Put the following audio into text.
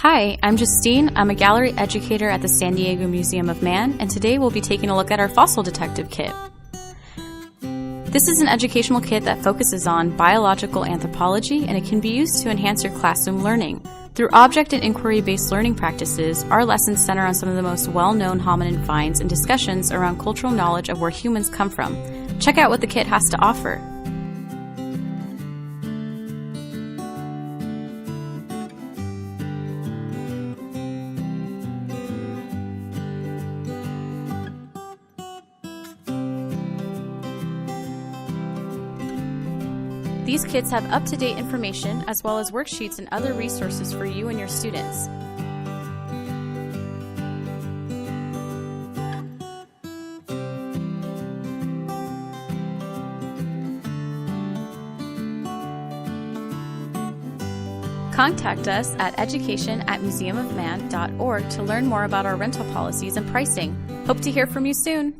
Hi, I'm Justine. I'm a gallery educator at the San Diego Museum of Man, and today we'll be taking a look at our Fossil Detective Kit. This is an educational kit that focuses on biological anthropology, and it can be used to enhance your classroom learning. Through object and inquiry-based learning practices, our lessons center on some of the most well-known hominin finds and discussions around cultural knowledge of where humans come from. Check out what the kit has to offer. These kits have up-to-date information as well as worksheets and other resources for you and your students. Contact us at education@museumofman.org to learn more about our rental policies and pricing. Hope to hear from you soon.